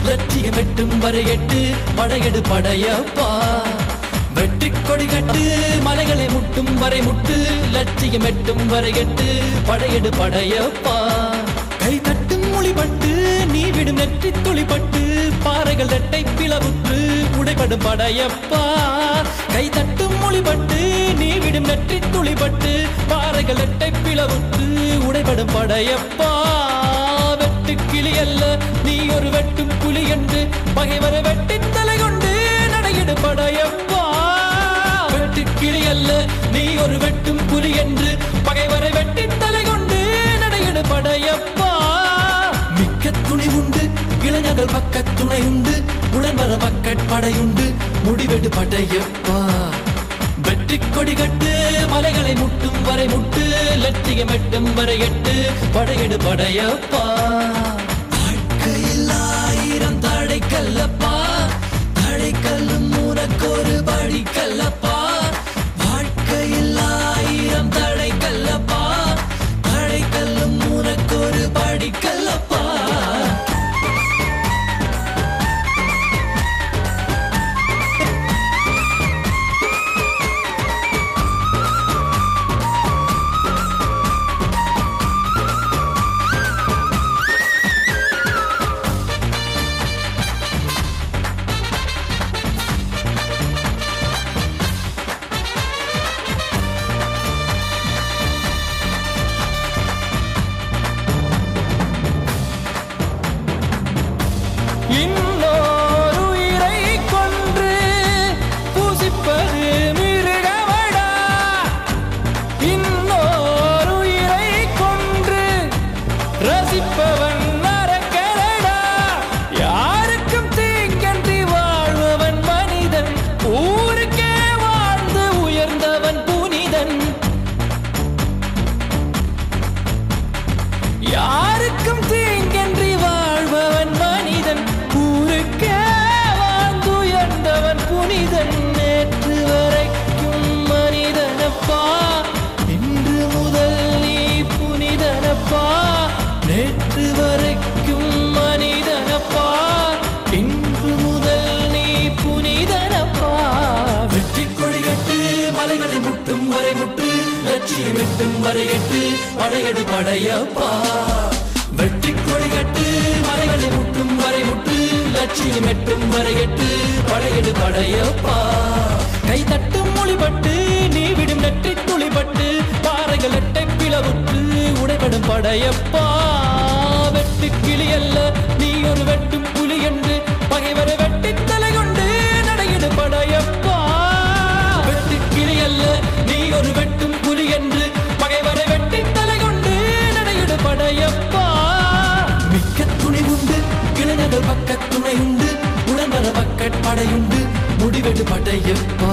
லட்சியம் எட்டும் வரை எட்டு படையெடு படையப்பா வெற்றி கொடி கட்டு மலைகளை முட்டும் வரை முட்டு லட்சியம் எட்டும் வரை எட்டு படையெடு படையப்பா கை தட்டும் மொழிபட்டு நீ விடும் நெற்றி துளிப்பட்டு பாறைகள் ரெட்டை பிளவுற்று உடைபடும் படையப்பா கை தட்டும் மொழிபட்டு நீ விடும் நெற்றி துளிப்பட்டு பாறைகள் ரெட்டை பிளவுற்று உடைபடும் படையப்பா வெட்டு கிளி அல்ல நீ ஒரு வெட்டும் புலி என்று பகைவரை வெட்டி தலை கொண்டு நடையிடு படையப்பா வெட்டு கிளி அல்ல நீ ஒரு வெட்டும் புலி என்று பகைவரை வெட்டி தலை கொண்டு நடையிடு படையப்பா மிக்க துணி உண்டு இளைஞர்கள் பக்க துணை உண்டு உடன்வர பக்கட் படையுண்டு முடிவெடு படையப்பா வெற்றி கொடி கட்டு மலைகளை முட்டும் வரை முட்டு லட்சியம் எட்டும் வரை எட்டு படையெடு படையப்பா வாழ்க்கையில் ஆயிரம் தடை கல்லப்பா தடை கல்லும் உனக்கொரு படி கல்லப்பா வாழ்க்கையில் ஆயிரம் தடை கல்லப்பா தடை கல்லும் உனக்கொரு படி கல்லப்பா இன்னொரு உயிரை கொன்று பூசிப்பது மிருகமடா இன்னொரு உயிரை கொன்று ரசிப்பவன் நரக்கரடா யாருக்கும் தீங்கன்றி வாழ்பவன் மனிதன் ஊருக்கே வாழ்ந்து உயர்ந்தவன் புனிதன் யாருக்கும் தீங்கன்றி வாழ்பவன் மனிதன் ஊருக்கே வாழ்ந்துயர்ந்தவன் புனிதன் நேற்று வரைக்கும் மனிதனப்பா இன்று முதல் நீ புனிதனப்பா நேற்று வரைக்கும் மனிதனப்பா இன்று முதல் நீ புனிதனப்பா வெற்றி கொடி கட்டு மலைகளை முட்டும் வரை முட்டு லட்சியம் எட்டும் வரை எட்டு படையெடு படையப்பா வெற்றி கொடி கட்டு மலைகளை முட்டும் வரை முட்டு லட்சியம் எட்டும் வரை எட்டு படையெடு படையப்பா கை தட்டும் மொழிபட்டு நீ விடும் நெற்றி துளிபட்டு பாறைகள் எட்டை பிளவுற்று உடைபடும் படையப்பா வெட்டு கிளி அல்ல நீ ஒரு வெட்டும் புலி என்று பகைவரை வெட்டி தலை கொண்டு நடையிடு படையப்பா வெட்டு கிளி அல்ல நீ ஒரு வெட்டும் புலி என்று பகைவரை வெட்டி தலை கொண்டு நடையிடு படையப்பா மிக்க துணி உண்டு இளைஞர்கள் பக்க துணை உண்டு உடன்வர பக்கட் படையுண்டு முடிவெடு படையப்பா